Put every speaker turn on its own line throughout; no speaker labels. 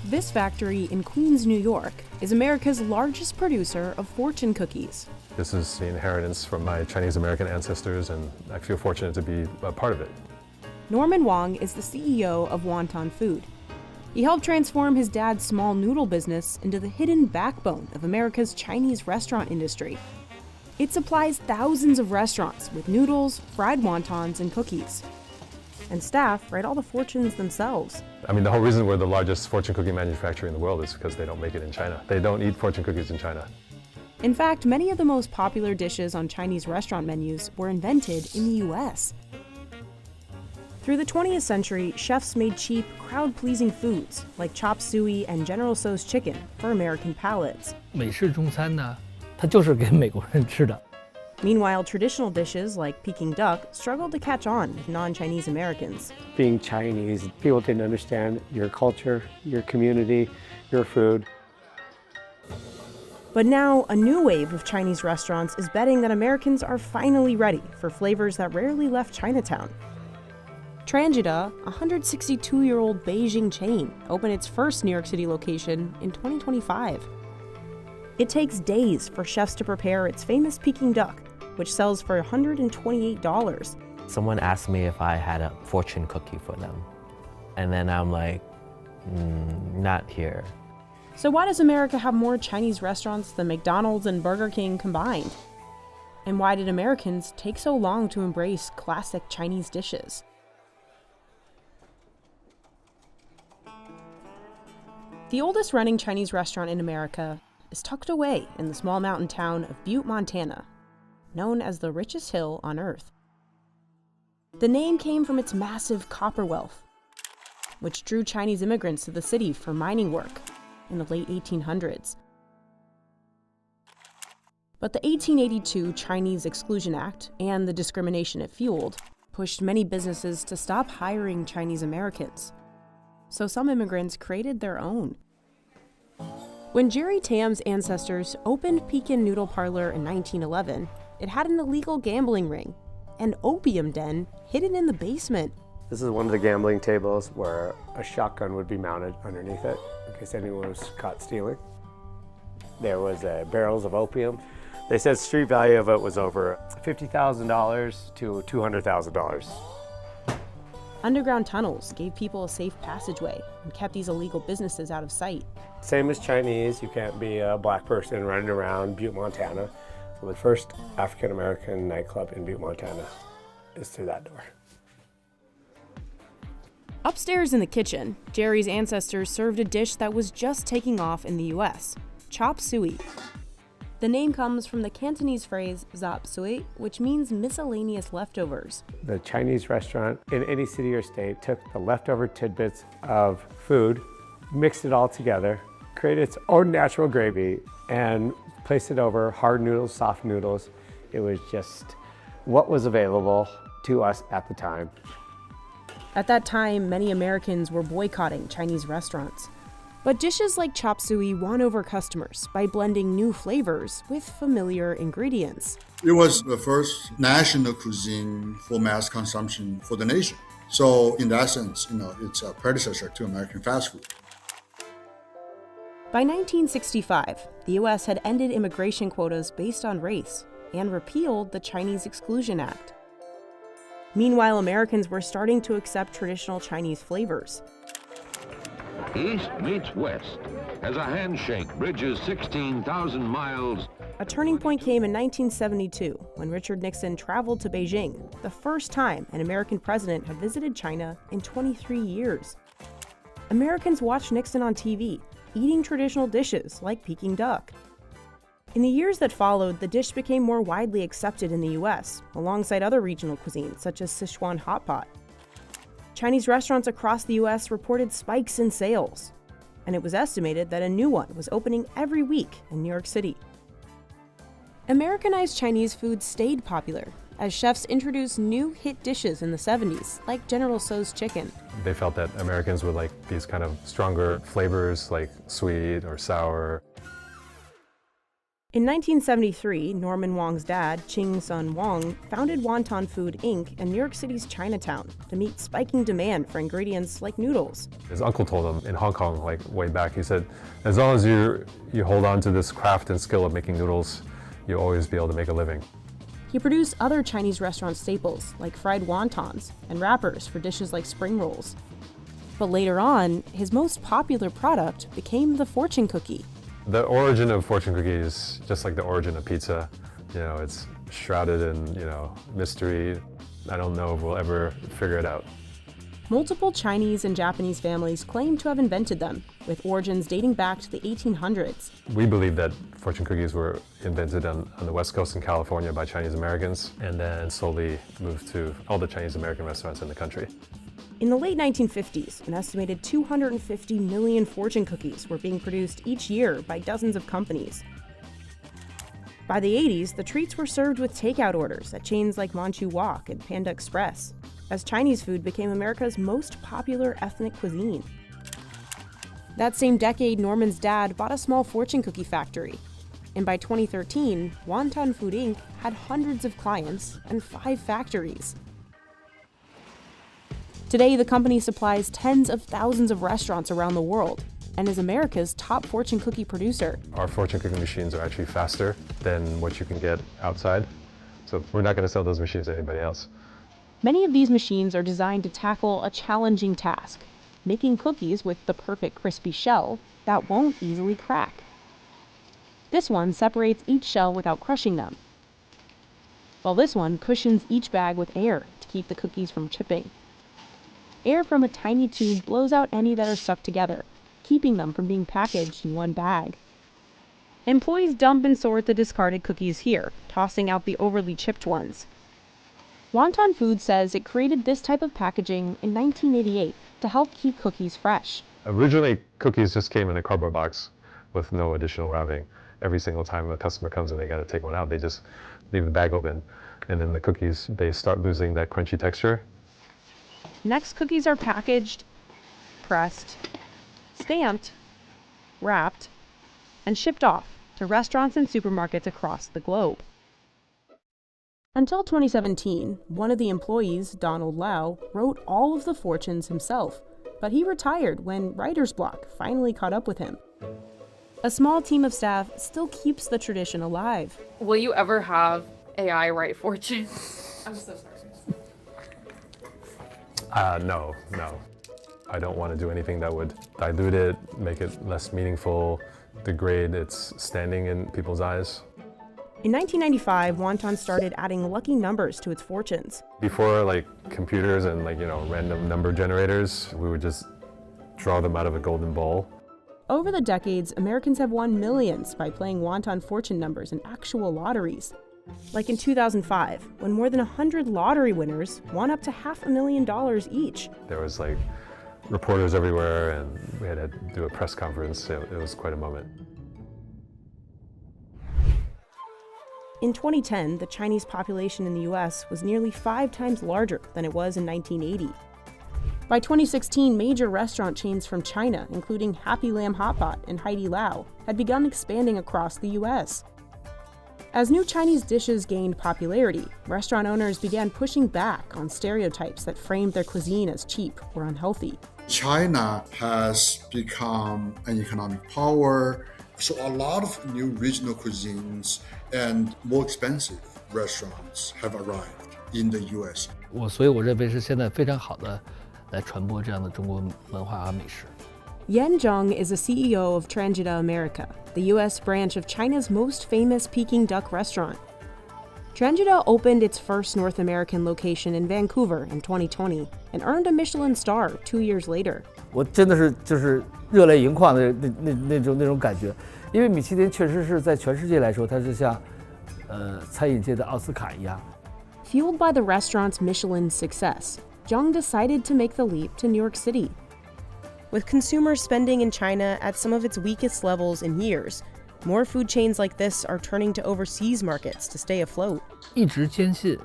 This factory in Queens, New York, is America's largest producer of fortune cookies.
This is the inheritance from my Chinese-American ancestors, and I feel fortunate to be a part of it.
Norman Wong is the CEO of Wonton Food. He helped transform his dad's small noodle business into the hidden backbone of America's Chinese restaurant industry. It supplies thousands of restaurants with noodles, fried wontons, and cookies. And staff write all the fortunes themselves.
I mean, the whole reason we're the largest fortune cookie manufacturer in the world is because they don't make it in China. They don't eat fortune cookies in China.
In fact, many of the most popular dishes on Chinese restaurant menus were invented in the US. Through the 20th century, chefs made cheap, crowd-pleasing foods like chop suey and General Tso's chicken for American palates.
美式中餐呢，它就是给美国人吃的。
Meanwhile, traditional dishes like Peking duck struggled to catch on with non-Chinese Americans.
Being Chinese, people didn't understand your culture, your community, your food.
But now, a new wave of Chinese restaurants is betting that Americans are finally ready for flavors that rarely left Chinatown. Trangida, a 162-year-old Beijing chain, opened its first New York City location in 2025. It takes days for chefs to prepare its famous Peking duck, which sells for $128.
Someone asked me if I had a fortune cookie for them. And then I'm like, not here.
So why does America have more Chinese restaurants than McDonald's and Burger King combined? And why did Americans take so long to embrace classic Chinese dishes? The oldest running Chinese restaurant in America is tucked away in the small mountain town of Butte, Montana, known as the richest hill on Earth. The name came from its massive copper wealth, which drew Chinese immigrants to the city for mining work in the late 1800s. But the 1882 Chinese Exclusion Act and the discrimination it fueled pushed many businesses to stop hiring Chinese Americans. So some immigrants created their own. When Jerry Tam's ancestors opened Pekin Noodle Parlor in 1911, it had an illegal gambling ring, an opium den hidden in the basement.
This is one of the gambling tables where a shotgun would be mounted underneath it in case anyone was caught stealing. There was barrels of opium. They said street value of it was over $50,000 to $200,000.
Underground tunnels gave people a safe passageway and kept these illegal businesses out of sight.
Same as Chinese, you can't be a black person running around Butte, Montana. So the first African-American nightclub in Butte, Montana is through that door.
Upstairs in the kitchen, Jerry's ancestors served a dish that was just taking off in the US, chop suey. The name comes from the Cantonese phrase zap sui, which means miscellaneous leftovers.
The Chinese restaurant in any city or state took the leftover tidbits of food, mixed it all together, created its own natural gravy, and placed it over hard noodles, soft noodles. It was just what was available to us at the time.
At that time, many Americans were boycotting Chinese restaurants. But dishes like chop suey won over customers by blending new flavors with familiar ingredients.
It was the first national cuisine for mass consumption for the nation. So in that sense, it's a predecessor to American fast food.
By 1965, the US had ended immigration quotas based on race and repealed the Chinese Exclusion Act. Meanwhile, Americans were starting to accept traditional Chinese flavors.
East meets West as a handshake bridges 16,000 miles.
A turning point came in 1972 when Richard Nixon traveled to Beijing, the first time an American president had visited China in 23 years. Americans watched Nixon on TV, eating traditional dishes like Peking duck. In the years that followed, the dish became more widely accepted in the US, alongside other regional cuisines such as Sichuan hot pot. Chinese restaurants across the US reported spikes in sales, and it was estimated that a new one was opening every week in New York City. Americanized Chinese food stayed popular as chefs introduced new hit dishes in the 70s, like General Tso's chicken.
They felt that Americans would like these kind of stronger flavors like sweet or sour.
In 1973, Norman Wong's dad, Ching Sun Wong, founded Wonton Food Inc. in New York City's Chinatown to meet spiking demand for ingredients like noodles.
His uncle told him in Hong Kong, like way back, he said, as long as you hold on to this craft and skill of making noodles, you'll always be able to make a living.
He produced other Chinese restaurant staples like fried wontons and wrappers for dishes like spring rolls. But later on, his most popular product became the fortune cookie.
The origin of fortune cookies, just like the origin of pizza, it's shrouded in, mystery. I don't know if we'll ever figure it out.
Multiple Chinese and Japanese families claim to have invented them, with origins dating back to the 1800s.
We believe that fortune cookies were invented on the West Coast in California by Chinese Americans and then slowly moved to all the Chinese American restaurants in the country.
In the late 1950s, an estimated 250 million fortune cookies were being produced each year by dozens of companies. By the 80s, the treats were served with takeout orders at chains like Manchu Wok and Panda Express, as Chinese food became America's most popular ethnic cuisine. That same decade, Norman's dad bought a small fortune cookie factory. And by 2013, Wonton Food Inc. had hundreds of clients and 5 factories. Today, the company supplies tens of thousands of restaurants around the world and is America's top fortune cookie producer.
Our fortune cookie machines are actually faster than what you can get outside, so we're not going to sell those machines to anybody else.
Many of these machines are designed to tackle a challenging task, making cookies with the perfect crispy shell that won't easily crack. This one separates each shell without crushing them, while this one cushions each bag with air to keep the cookies from chipping. Air from a tiny tube blows out any that are stuck together, keeping them from being packaged in one bag. Employees dump and sort the discarded cookies here, tossing out the overly chipped ones. Wonton Food says it created this type of packaging in 1988 to help keep cookies fresh.
Originally, cookies just came in a cardboard box with no additional wrapping. Every single time a customer comes and they got to take one out, they just leave the bag open. And then the cookies, they start losing that crunchy texture.
Next, cookies are packaged, pressed, stamped, wrapped, and shipped off to restaurants and supermarkets across the globe. Until 2017, one of the employees, Donald Lau, wrote all of the fortunes himself, but he retired when writer's block finally caught up with him. A small team of staff still keeps the tradition alive.
Will you ever have AI write fortunes? I'm so sorry.
No. I don't want to do anything that would dilute it, make it less meaningful, degrade its standing in people's eyes.
In 1995, Wonton started adding lucky numbers to its fortunes.
Before computers and random number generators, we would just draw them out of a golden bowl.
Over the decades, Americans have won millions by playing Wonton fortune numbers in actual lotteries. Like in 2005, when more than 100 lottery winners won up to $500,000 each.
There was reporters everywhere, and we had to do a press conference. It was quite a moment.
In 2010, the Chinese population in the US was nearly 5 times larger than it was in 1980. By 2016, major restaurant chains from China, including Happy Lamb Hotpot and Haidi Lao, had begun expanding across the US. As new Chinese dishes gained popularity, restaurant owners began pushing back on stereotypes that framed their cuisine as cheap or unhealthy.
China has become an economic power, so a lot of new regional cuisines and more expensive restaurants have arrived in the U.S.
所以我认为是现在非常好的来传播这样的中国文化和美食。
Yan Zheng is the CEO of Tranjida America, the U.S. branch of China's most famous Peking duck restaurant. Tranjida opened its first North American location in Vancouver in 2020 and earned a Michelin star 2 years later.
我真的就是热泪盈眶的那种感觉，因为米其林确实是在全世界来说，它是像餐饮界的奥斯卡一样。
Fueled by the restaurant's Michelin success, Zheng decided to make the leap to New York City. With consumer spending in China at some of its weakest levels in years, more food chains like this are turning to overseas markets to stay afloat.
一直坚信，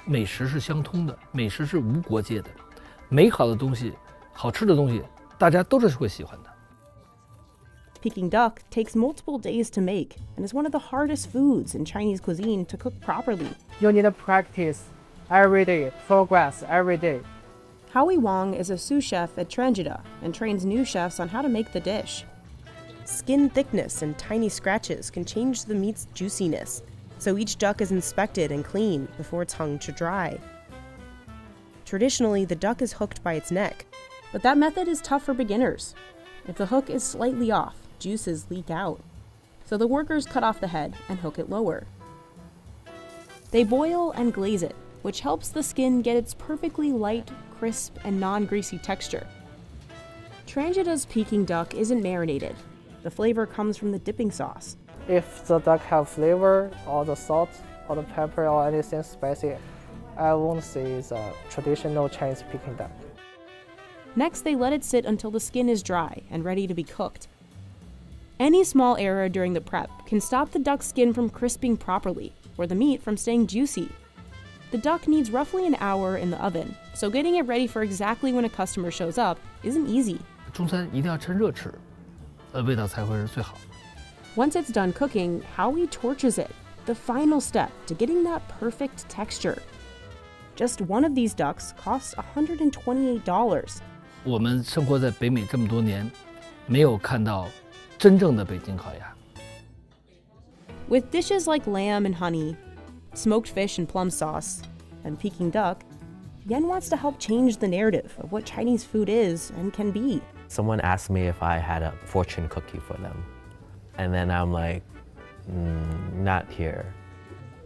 美食是相通的，美食是无国界的，美好的东西、好吃的东西，大家都是会喜欢的。
Peking duck takes multiple days to make and is one of the hardest foods in Chinese cuisine to cook properly.
You need to practice every day, progress every day.
Howie Wong is a sous chef at Tranjida and trains new chefs on how to make the dish. Skin thickness and tiny scratches can change the meat's juiciness, so each duck is inspected and cleaned before it's hung to dry. Traditionally, the duck is hooked by its neck, but that method is tough for beginners. If the hook is slightly off, juices leak out. So the workers cut off the head and hook it lower. They boil and glaze it, which helps the skin get its perfectly light, crisp, and non-greasy texture. Tranjida's Peking duck isn't marinated. The flavor comes from the dipping sauce.
If the duck have flavor or the salt or the pepper or anything spicy, I won't say it's a traditional Chinese Peking duck.
Next, they let it sit until the skin is dry and ready to be cooked. Any small error during the prep can stop the duck's skin from crisping properly or the meat from staying juicy. The duck needs roughly an hour in the oven, so getting it ready for exactly when a customer shows up isn't easy.
中餐一定要趁热吃，味道才会是最好。
Once it's done cooking, Howie torches it, the final step to getting that perfect texture. Just one of these ducks costs $128.
我们生活在北美这么多年，没有看到真正的北京烤鸭。
With dishes like lamb and honey, smoked fish and plum sauce, and Peking duck, Yen wants to help change the narrative of what Chinese food is and can be.
Someone asked me if I had a fortune cookie for them. And then I'm like, not here.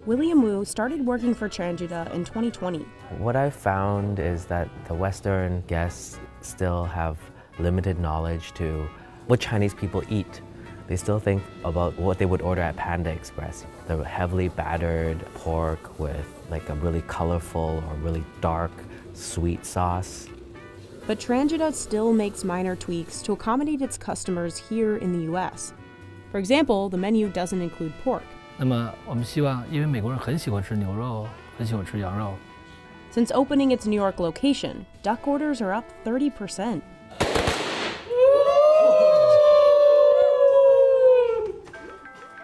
William Wu started working for Tranjida in 2020.
What I found is that the Western guests still have limited knowledge to what Chinese people eat. They still think about what they would order at Panda Express. The heavily battered pork with like a really colorful or really dark sweet sauce.
But Tranjida still makes minor tweaks to accommodate its customers here in the US. For example, the menu doesn't include pork.
那么我们希望，因为美国人很喜欢吃牛肉，很喜欢吃羊肉。
Since opening its New York location, duck orders are up 30%.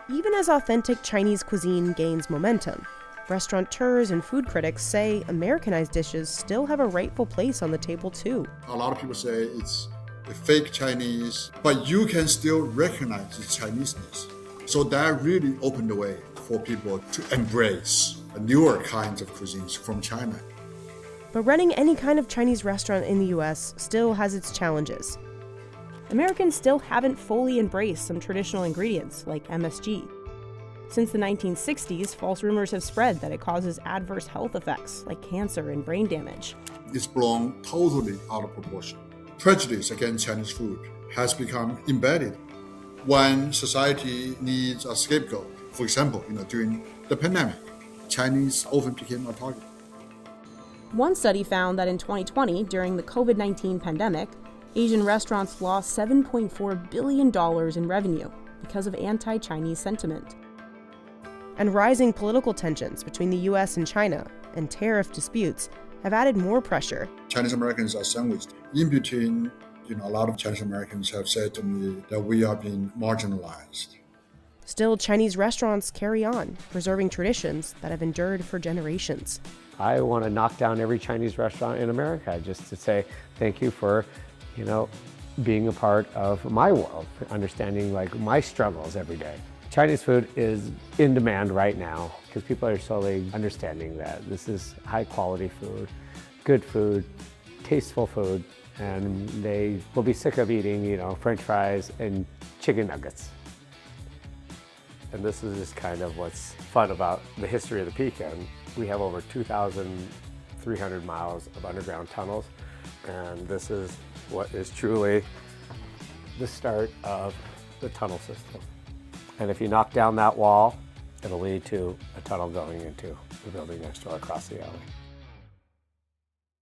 Even as authentic Chinese cuisine gains momentum, restaurateurs and food critics say Americanized dishes still have a rightful place on the table too.
A lot of people say it's a fake Chinese, but you can still recognize the Chineseness. So that really opened the way for people to embrace newer kinds of cuisines from China.
But running any kind of Chinese restaurant in the US still has its challenges. Americans still haven't fully embraced some traditional ingredients like MSG. Since the 1960s, false rumors have spread that it causes adverse health effects like cancer and brain damage.
It's blown totally out of proportion. Prejudice against Chinese food has become embedded. When society needs a scapegoat, for example, during the pandemic, Chinese often became a target.
One study found that in 2020, during the COVID-19 pandemic, Asian restaurants lost $7.4 billion in revenue because of anti-Chinese sentiment. And rising political tensions between the US and China and tariff disputes have added more pressure.
Chinese Americans are sandwiched in between. A lot of Chinese Americans have said to me that we are being marginalized.
Still, Chinese restaurants carry on, preserving traditions that have endured for generations.
I want to knock down every Chinese restaurant in America just to say thank you for, being a part of my world, understanding like my struggles every day. Chinese food is in demand right now because people are slowly understanding that this is high quality food, good food, tasteful food, and they will be sick of eating, French fries and chicken nuggets. And this is just kind of what's fun about the history of the Pekin. We have over 2,300 miles of underground tunnels, and this is what is truly the start of the tunnel system. And if you knock down that wall, it'll lead to a tunnel going into the building next door across the alley.